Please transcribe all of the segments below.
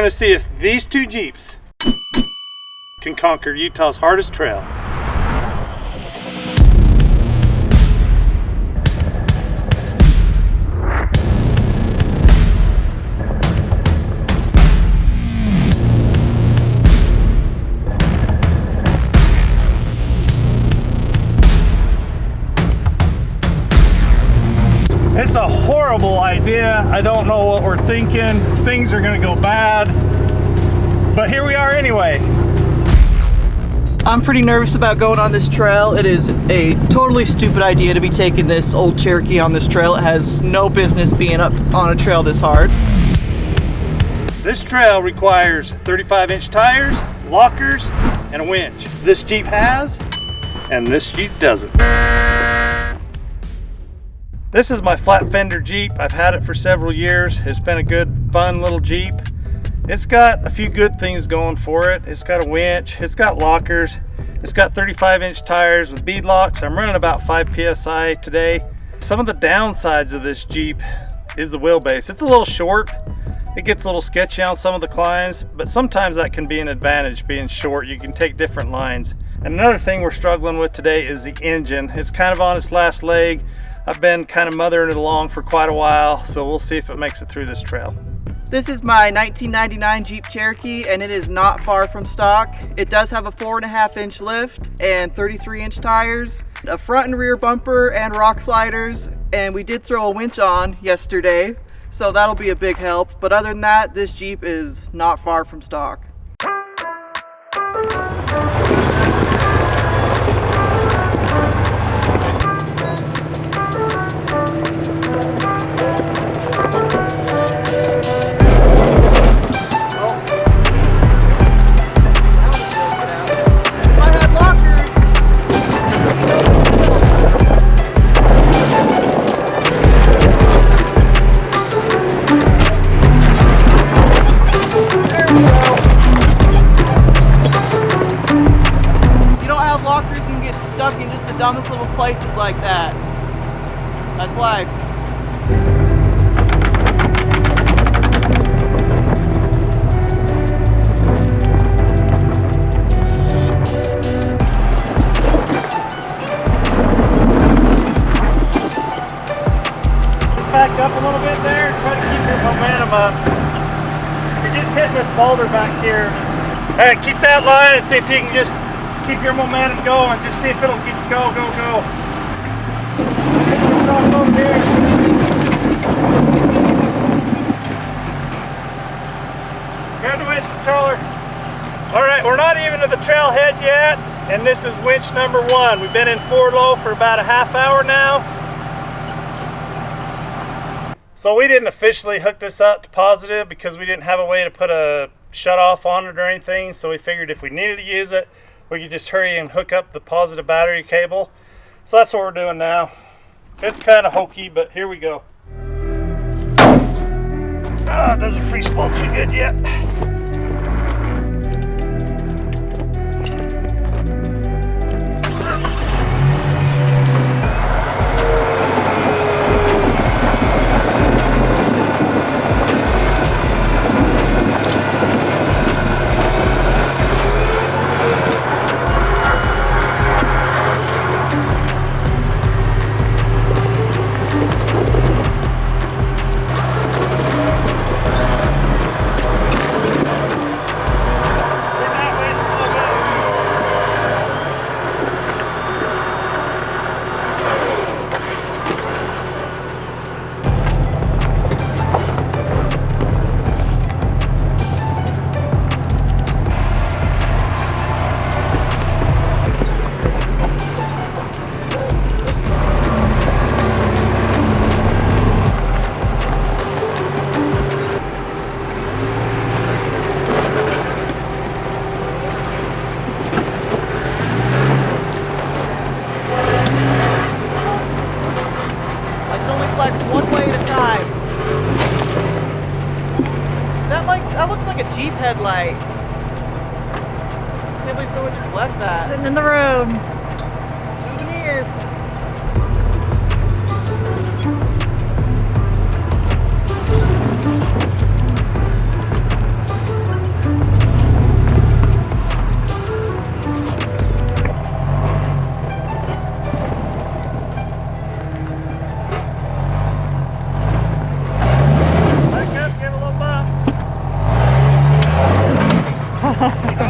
going to see if these two Jeeps can conquer Utah's hardest trail. It's a horrible idea. I don't know what we're thinking. Things are gonna go bad. But here we are anyway. I'm pretty nervous about going on this trail. It is a totally stupid idea to be taking this old Cherokee on this trail. It has no business being up on a trail this hard. This trail requires 35-inch tires, lockers, and a winch. This Jeep has, and this Jeep doesn't. This is my flat fender Jeep. I've had it for several years. It's been a good, fun little Jeep. It's got a few good things going for it. It's got a winch, it's got lockers, it's got 35-inch tires with bead locks. I'm running about 5 PSI today. Some of the downsides of this Jeep is the wheelbase. It's a little short. It gets a little sketchy on some of the climbs, but sometimes that can be an advantage being short. You can take different lines. And another thing we're struggling with today is the engine. It's kind of on its last leg. I've been kind of mothering it along for quite a while, so we'll see if it makes it through this trail. This is my 1999 Jeep Cherokee, and it is not far from stock. It does have a 4.5-inch lift and 33-inch tires, a front and rear bumper and rock sliders, and we did throw a winch on yesterday, so that'll be a big help. But other than that, this Jeep is not far from stock. Stuck in just the dumbest little places like that. That's life. Just back up a little bit there and try to keep your momentum up. You're just hitting this boulder back here. All right, keep that line and see if you can just keep your momentum going. Just see if it'll get go. Grab the winch controller. All right, we're not even to the trailhead yet, and this is winch number 1. We've been in 4 low for about a half hour now. So we didn't officially hook this up to positive because we didn't have a way to put a shut off on it or anything. So we figured if we needed to use it, we could just hurry and hook up the positive battery cable. So that's what we're doing now. It's kind of hokey, but here we go. It doesn't free spool too good yet. That looks like a Jeep headlight. I can't believe someone just left that. Sitting in the road. Souvenir. Okay,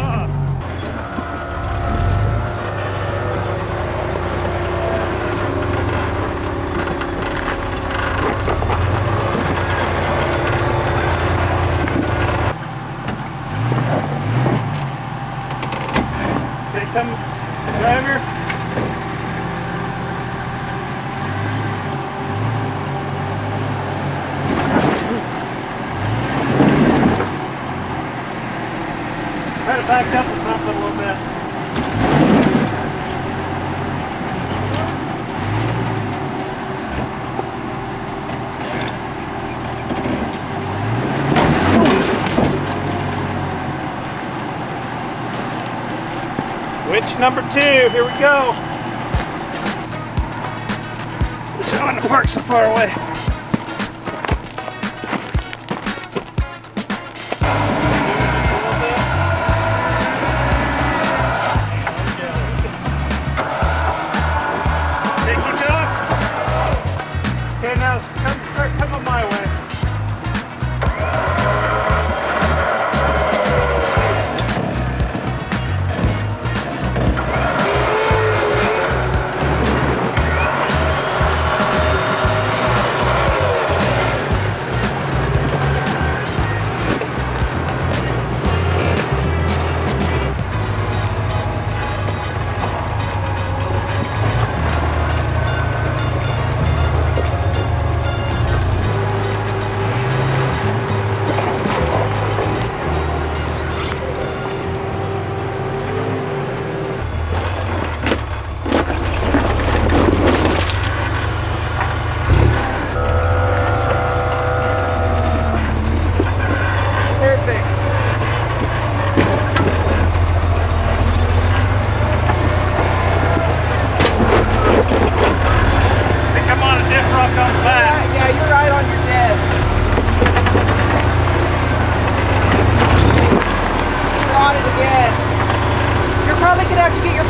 come, driver. Try to back up and bump it a little bit. Winch number 2, here we go. Showing the park so far away. Okay, now start coming my way.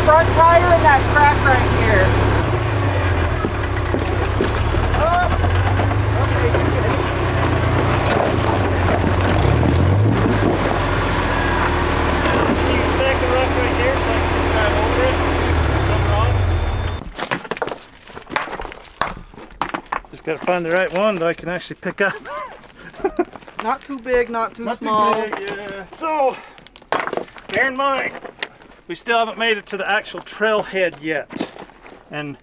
Front tire and that crack right here. Oh, okay, you're good. You can stack the rough right here so I can just drive over it. Something wrong. Just got to find the right one that I can actually pick up. Not too big, not too not small. Too big, yeah. So, bear in mind, we still haven't made it to the actual trailhead yet. And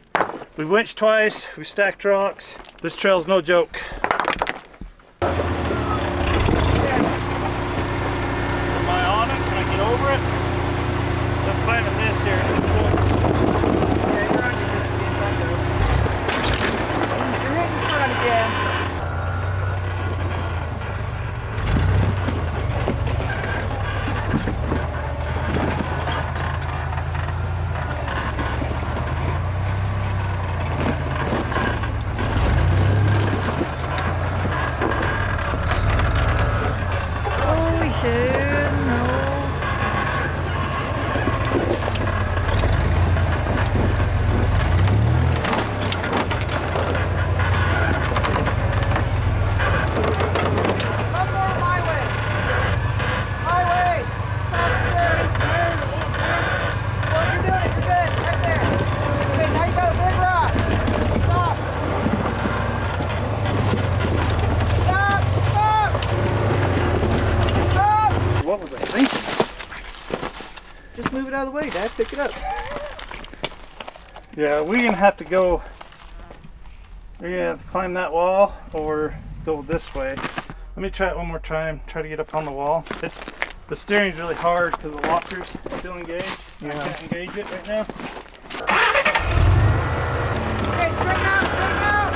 we winched twice, we stacked rocks. This trail's no joke. Am I on it? Can I get over it? So I'm climbing this here. Let's go. Yeah, you're on your You're hitting front again. What was I thinking? Just move it out of the way, Dad. Pick it up. Yeah, we're gonna have to go. We're gonna have to climb that wall or go this way. Let me try it one more time. Try to get up on the wall. The steering's really hard because the locker's still engaged. Yeah. I can't engage it right now. Okay, straighten out, straighten out.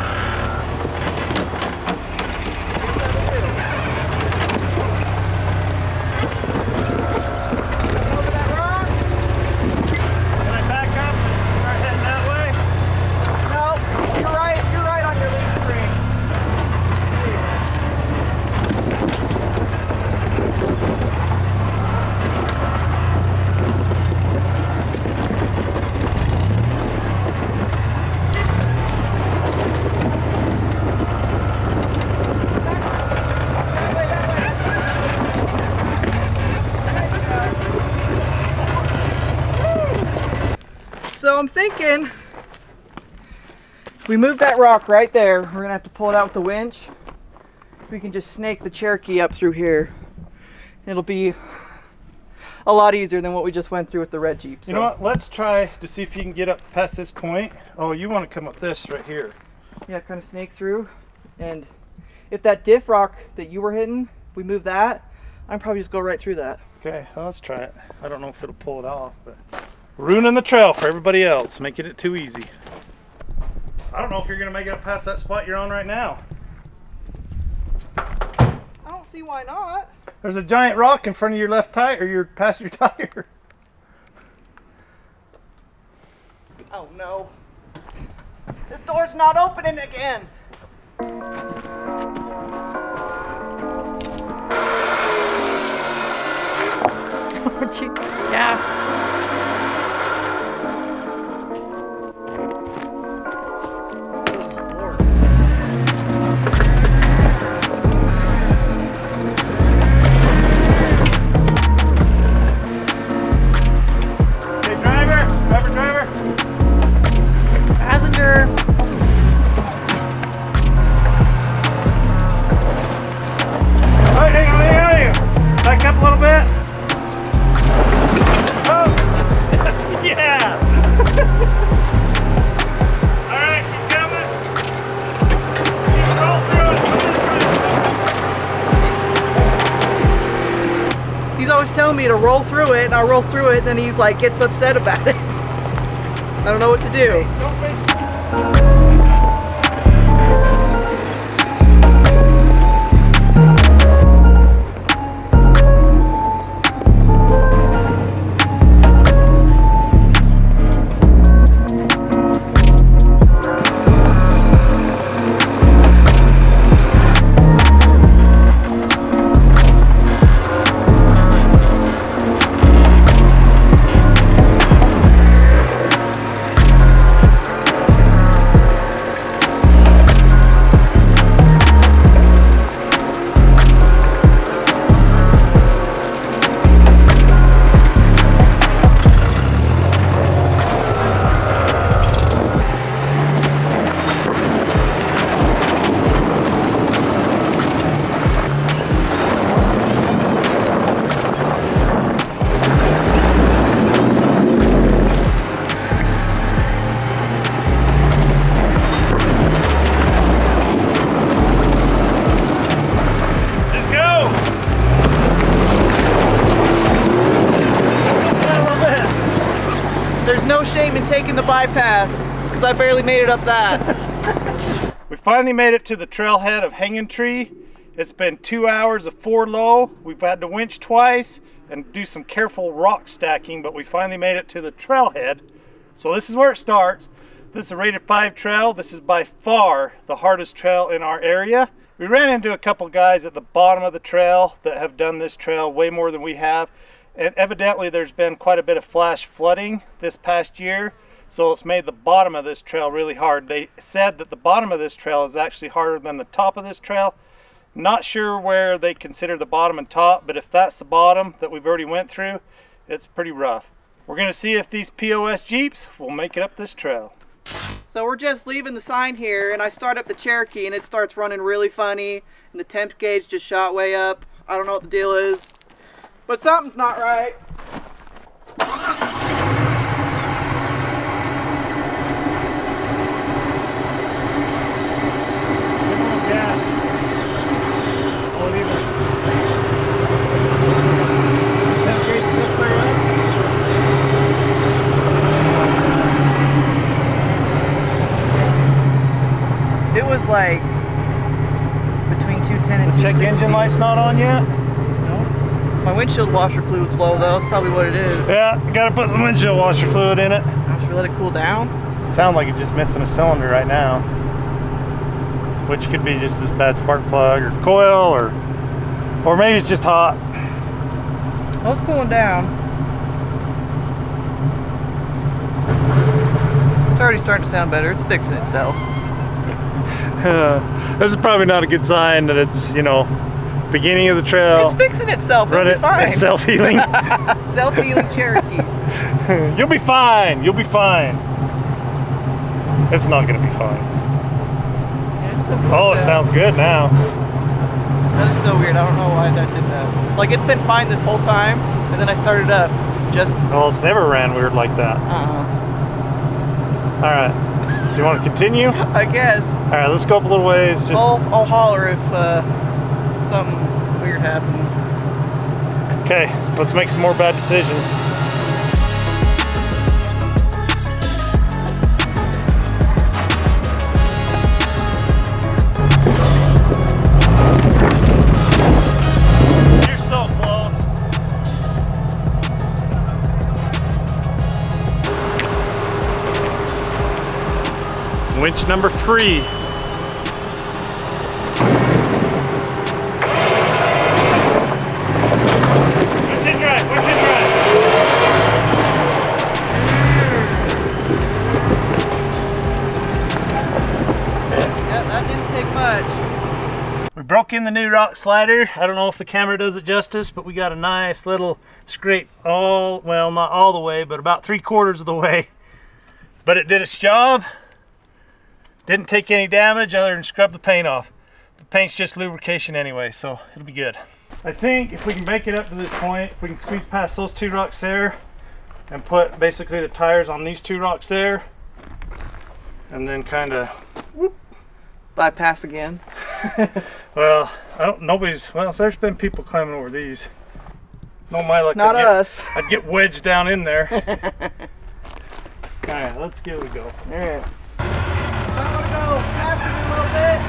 Over that rock. Can I back up and start heading that way? No, you're right on your lead spring. So I'm thinking, if we move that rock right there, we're gonna have to pull it out with the winch. We can just snake the Cherokee up through here. It'll be a lot easier than what we just went through with the red Jeep. So. You know what? Let's try to see if you can get up past this point. Oh, you want to come up this right here. Yeah, kind of snake through. And if that diff rock that you were hitting, we move that, I'd probably just go right through that. Okay, well, let's try it. I don't know if it'll pull it off, but ruining the trail for everybody else, making it too easy. I don't know if you're gonna make it up past that spot you're on right now. I don't see why not. There's a giant rock in front of your left tire, or your passenger tire. Oh no. This door's not opening again. Yeah. He's always telling me to roll through it, and I'll roll through it, and then he's like, gets upset about it. I don't know what to do. There's no shame in taking the bypass, because I barely made it up that. We finally made it to the trailhead of Hanging Tree. It's been 2 hours of 4 low. We've had to winch twice and do some careful rock stacking, but we finally made it to the trailhead. So this is where it starts. This is a rated 5 trail. This is by far the hardest trail in our area. We ran into a couple guys at the bottom of the trail that have done this trail way more than we have. And evidently there's been quite a bit of flash flooding this past year, so it's made the bottom of this trail really hard. They said that the bottom of this trail is actually harder than the top of this trail. Not sure where they consider the bottom and top, but if that's the bottom that we've already went through, it's pretty rough. We're gonna see if these POS Jeeps will make it up this trail. So we're just leaving the sign here, and I start up the Cherokee and it starts running really funny, and the temp gauge just shot way up. I don't know what the deal is, but something's not right. It was like between 210 and 260. Check engine light's not on yet? My windshield washer fluid's low though, that's probably what it is. Yeah, gotta put some windshield washer fluid in it. Should we let it cool down? Sounds like it's just missing a cylinder right now, which could be just as bad spark plug or coil, or maybe it's just hot. Well, it's cooling down. It's already starting to sound better. It's fixing itself. This is probably not a good sign that it's, you know, Beginning of the trail. It's fixing itself. Run It'll it. be fine. It's self-healing. Self-healing Cherokee. You'll be fine. You'll be fine. It's not gonna be fine. Oh, it sounds good now. That is so weird. I don't know why that did that. Like, it's been fine this whole time, and then I started up. Just. Oh, it's never ran weird like that. All right. Do you want to continue? I guess. All right, let's go up a little ways. Just. I'll holler if something weird happens. Okay, let's make some more bad decisions. You're so close. Winch number 3. We broke in the new rock slider. I don't know if the camera does it justice, but we got a nice little scrape well, not all the way, but about 3/4 of the way. But it did its job. Didn't take any damage other than scrub the paint off. The paint's just lubrication anyway, so it'll be good. I think if we can make it up to this point, if we can squeeze past those 2 rocks there and put basically the tires on these 2 rocks there, and then kind of Bypass again. well, there's been people climbing over these. No, my luck. Not us. I'd get wedged down in there. All right, let's give it a go. All right. I'm gonna go faster a little bit.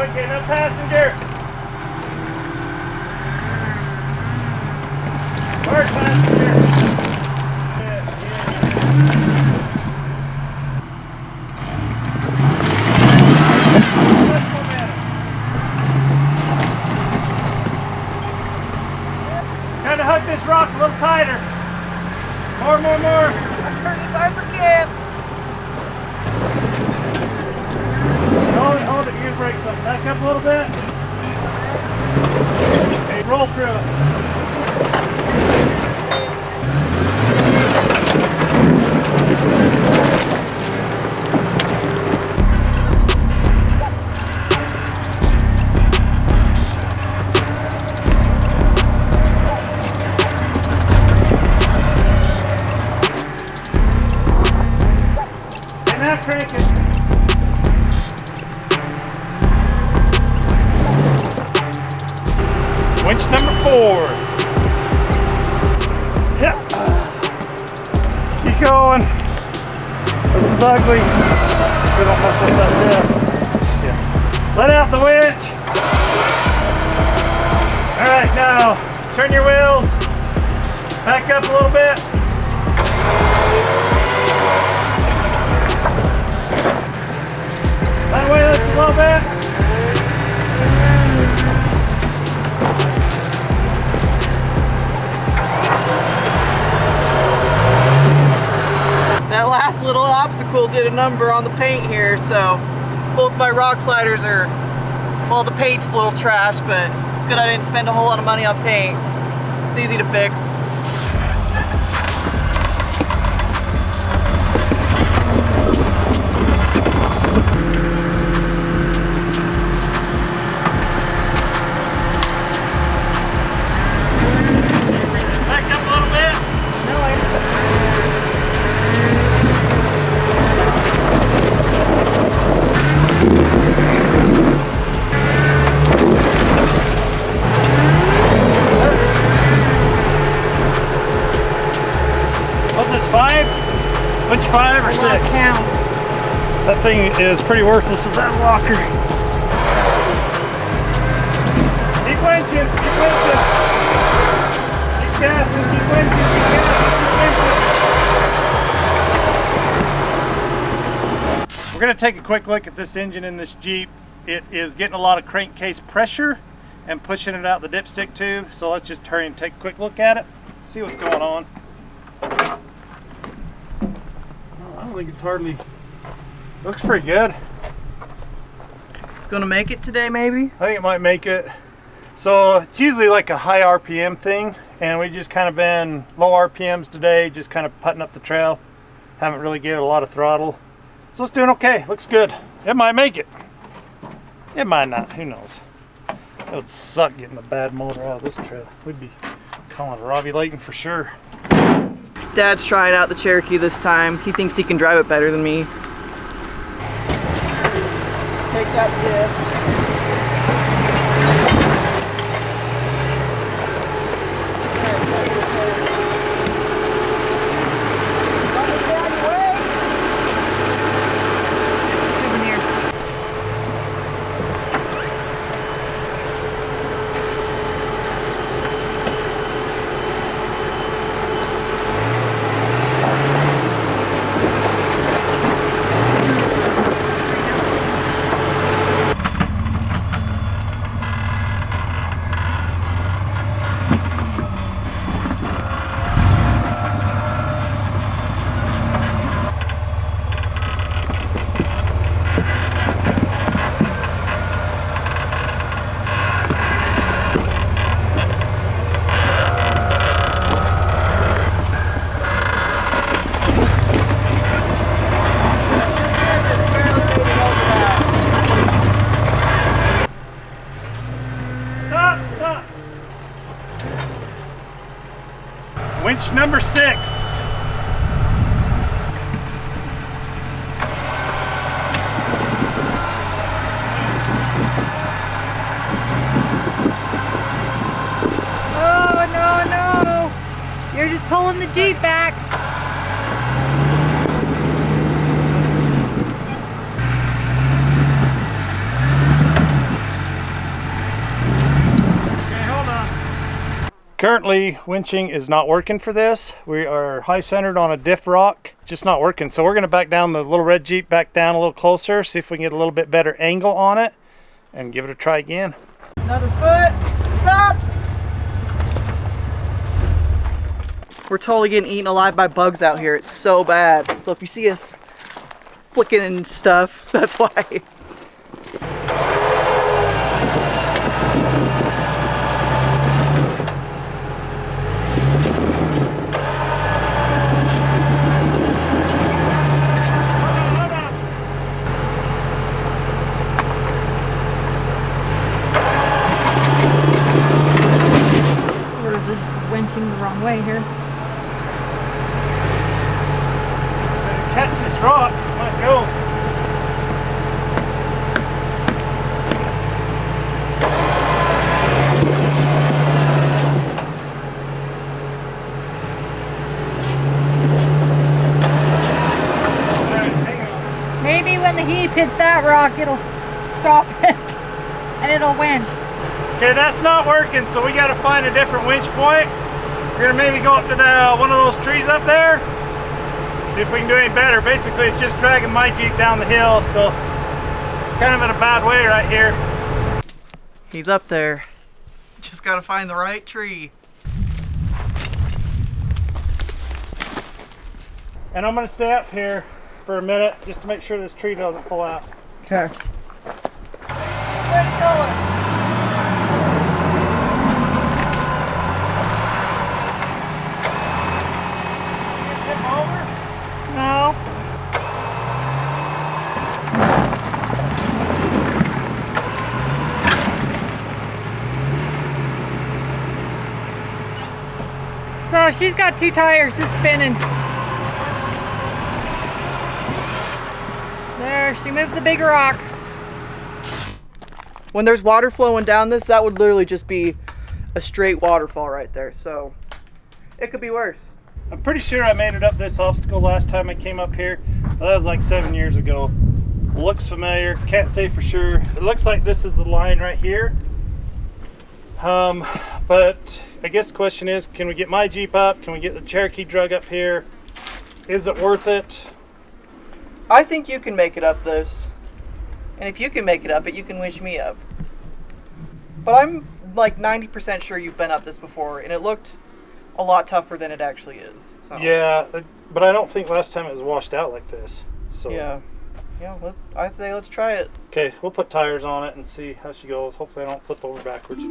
Okay, no passenger. Where's passenger? Kind of hug this rock a little tighter. More. I'm turning this arm again. Hold it, your brakes up. Back up a little bit. Hey, roll through it. And now crank it. Winch number 4. Yeah. Keep going. This is ugly. We don't mess up that depth. Yeah. Let out the winch. All right, now turn your wheels. Back up a little bit. That way, lift a little bit. That last little obstacle did a number on the paint here, so both my rock sliders are, well, the paint's a little trash, but it's good I didn't spend a whole lot of money on paint. It's easy to fix. Back up a little bit. What's this, 5? Which 5 or 6? Count. That thing is pretty worthless without a locker. Keep winching, keep winching. Keep gassing, keep winching, keep gassing, keep winching. We're gonna take a quick look at this engine in this Jeep. It is getting a lot of crankcase pressure and pushing it out the dipstick tube. So let's just hurry and take a quick look at it, see what's going on. I don't think it's hardly, looks pretty good. It's gonna make it today, maybe? I think it might make it. So it's usually like a high RPM thing, and we just kind of been low RPMs today, just kind of putting up the trail. Haven't really given it a lot of throttle. So it's doing okay, looks good. It might make it. It might not, who knows. It would suck getting a bad motor out of this trail. We'd be calling Robbie Layton for sure. Dad's trying out the Cherokee this time. He thinks he can drive it better than me. Take that dip. Winch number 6. Oh, no. You're just pulling the Jeep back. Currently, winching is not working for this. We are high centered on a diff rock, just not working. So we're gonna back down the little red Jeep back down a little closer, see if we can get a little bit better angle on it and give it a try again. Another foot, stop! We're totally getting eaten alive by bugs out here. It's so bad. So if you see us flicking and stuff, that's why. Winching the wrong way here. Catch this rock, might go. Maybe when the heat hits that rock, it'll stop it and it'll winch. Okay, that's not working, so we got to find a different winch point. We're gonna maybe go up to one of those trees up there, see if we can do any better. Basically, it's just dragging my Jeep down the hill, so kind of in a bad way right here. He's up there. Just gotta find the right tree. And I'm gonna stay up here for a minute just to make sure this tree doesn't pull out. Okay. Where's it going? No. So she's got 2 tires just spinning. There, she moved the big rock. When there's water flowing down this, that would literally just be a straight waterfall right there. So it could be worse. I'm pretty sure I made it up this obstacle last time I came up here. Well, that was like 7 years ago. Looks familiar, can't say for sure. It looks like this is the line right here. But I guess the question is, can we get my Jeep up? Can we get the Cherokee drug up here? Is it worth it? I think you can make it up this. And if you can make it up it, you can wish me up. But I'm like 90% sure you've been up this before, and it looked a lot tougher than it actually is. So. Yeah, but I don't think last time it was washed out like this. So Yeah, I'd say let's try it. Okay, we'll put tires on it and see how she goes. Hopefully I don't flip over backwards.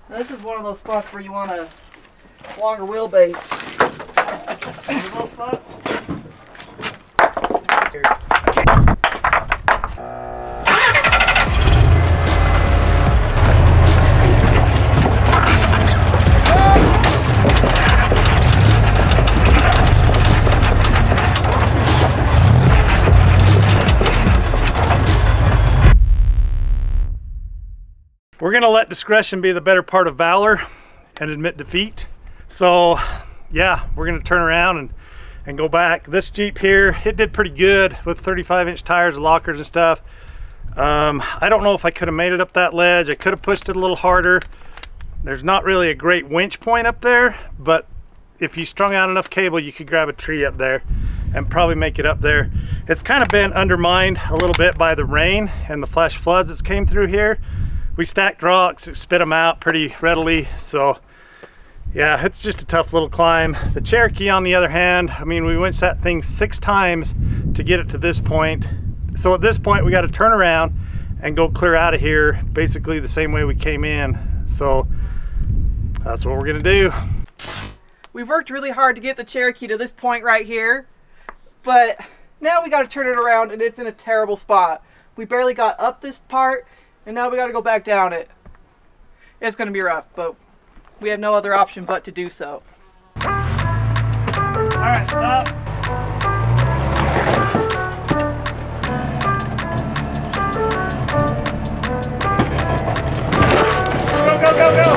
This is one of those spots where you want a longer wheelbase. Little spots. We're gonna let discretion be the better part of valor and admit defeat. So yeah, we're gonna turn around and go back. This Jeep here, it did pretty good with 35-inch tires, lockers and stuff. I don't know if I could have made it up that ledge. I could have pushed it a little harder. There's not really a great winch point up there, but if you strung out enough cable, you could grab a tree up there and probably make it up there. It's kind of been undermined a little bit by the rain and the flash floods that came through here. We stacked rocks, it spit them out pretty readily. So yeah, it's just a tough little climb. The Cherokee on the other hand, I mean, we winched that thing 6 times to get it to this point. So at this point we got to turn around and go clear out of here basically the same way we came in. So that's what we're gonna do. We've worked really hard to get the Cherokee to this point right here, but now we got to turn it around and it's in a terrible spot. We barely got up this part and now we got to go back down it. It's going to be rough, but we have no other option but to do so. All right, stop. Go, go, go, go.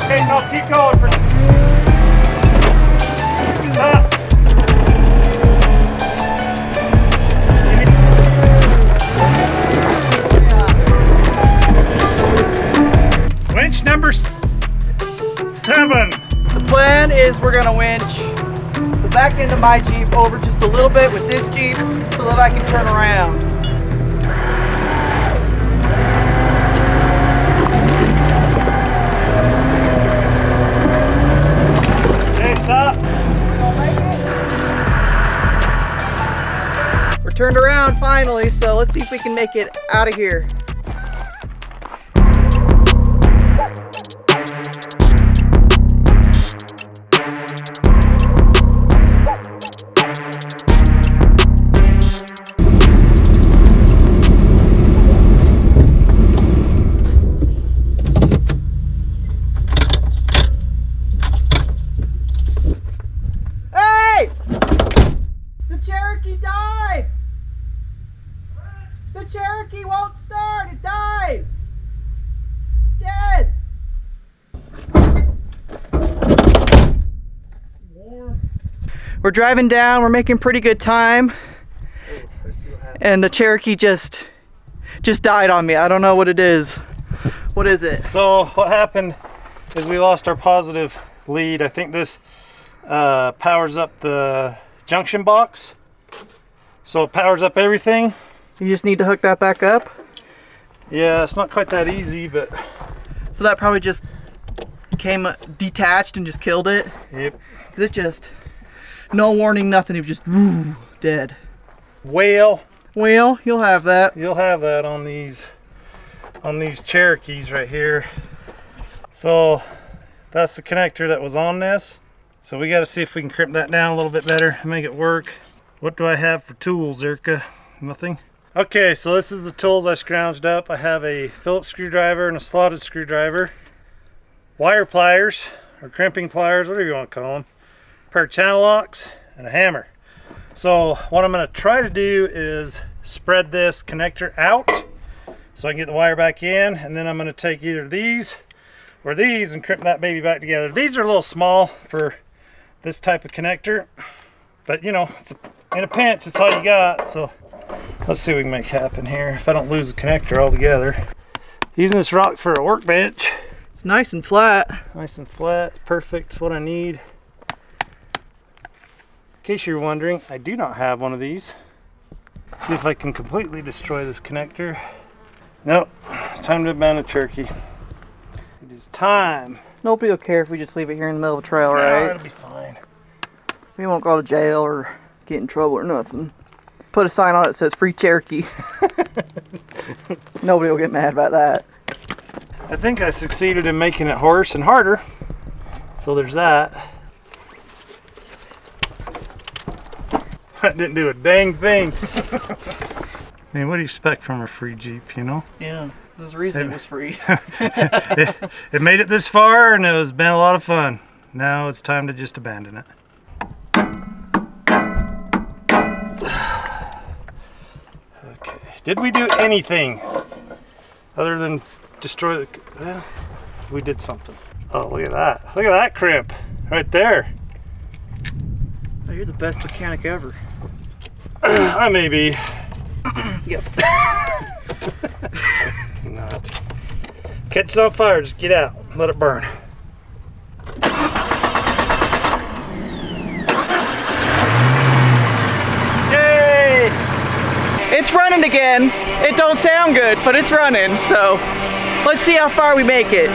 Okay, no, keep going. Stop. Winch number 7. The plan is we're going to winch the back end of my Jeep over just a little bit with this Jeep so that I can turn around. Okay, stop. We're turned around finally, so let's see if we can make it out of here. The Cherokee won't start, it died! Dead! We're driving down, we're making pretty good time. And the Cherokee just died on me. I don't know what it is. What is it? So what happened is we lost our positive lead. I think this powers up the junction box. So it powers up everything. You just need to hook that back up. Yeah, it's not quite that easy, but... So that probably just came detached and just killed it? Yep. Because it just, no warning, nothing, it was just, woo, dead. Whale. Well, you'll have that. You'll have that on these Cherokees right here. So that's the connector that was on this. So we got to see if we can crimp that down a little bit better and make it work. What do I have for tools, Erica? Nothing? Okay, so this is the tools I scrounged up. I have a Phillips screwdriver and a slotted screwdriver, wire pliers or crimping pliers, whatever you want to call them, a pair of channel locks, and a hammer. So what I'm going to try to do is spread this connector out so I can get the wire back in, and then I'm going to take either these or these and crimp that baby back together. These are a little small for this type of connector, but you know, in a pinch, it's all you got. So let's see what we can make happen here if I don't lose the connector altogether. Using this rock for a workbench. It's nice and flat. Nice and flat, perfect, it's what I need. In case you're wondering, I do not have one of these. See if I can completely destroy this connector. Nope, it's time to abandon Cherokee. It is time. Nobody will care if we just leave it here in the middle of the trail, right? Yeah, it'll be fine. We won't go to jail or get in trouble or nothing. Put a sign on it that says free Cherokee. Nobody will get mad about that. I think I succeeded in making it hoarse and harder. So there's that. That didn't do a dang thing. I mean, what do you expect from a free Jeep, you know? Yeah, there's a reason it was free. it made it this far and it was been a lot of fun. Now it's time to just abandon it. Okay, did we do anything other than destroy the... Well, we did something. Oh, look at that. Look at that crimp right there. Oh, you're the best mechanic ever. I may be. Yep. Not. Catch it on fire, just get out, let it burn. Yay! It's running again. It don't sound good, but it's running. So let's see how far we make it.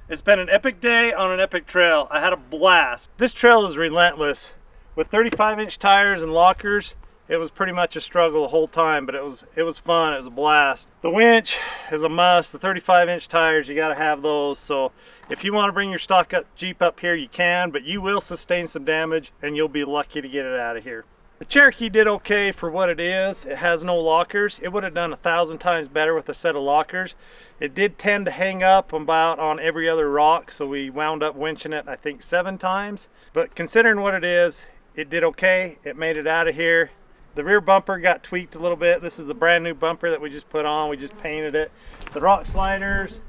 It's been an epic day on an epic trail. I had a blast. This trail is relentless. With 35-inch tires and lockers, it was pretty much a struggle the whole time, but it was fun. It was a blast. The winch is a must. The 35-inch tires, you got to have those. So if you want to bring your stock up Jeep up here, you can, but you will sustain some damage and you'll be lucky to get it out of here. The Cherokee did okay for what it is. It has no lockers. It would have done 1,000 times better with a set of lockers. It did tend to hang up about on every other rock, so we wound up winching it, I think, 7 times. But considering what it is, it did okay. It made it out of here. The rear bumper got tweaked a little bit. This is a brand new bumper that we just put on. We just painted it. The rock sliders,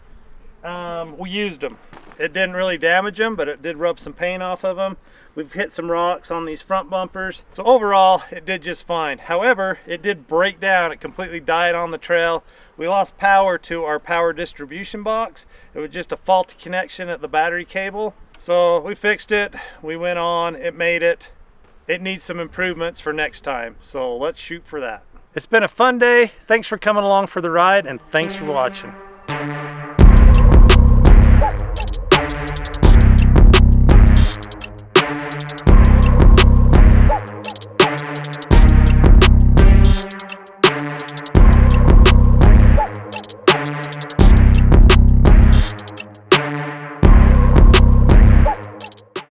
we used them. It didn't really damage them, but it did rub some paint off of them. We've hit some rocks on these front bumpers. So overall, it did just fine. However, it did break down. It completely died on the trail. We lost power to our power distribution box. It was just a faulty connection at the battery cable. So we fixed it. We went on. It made it. It needs some improvements for next time. So let's shoot for that. It's been a fun day. Thanks for coming along for the ride, and thanks for watching.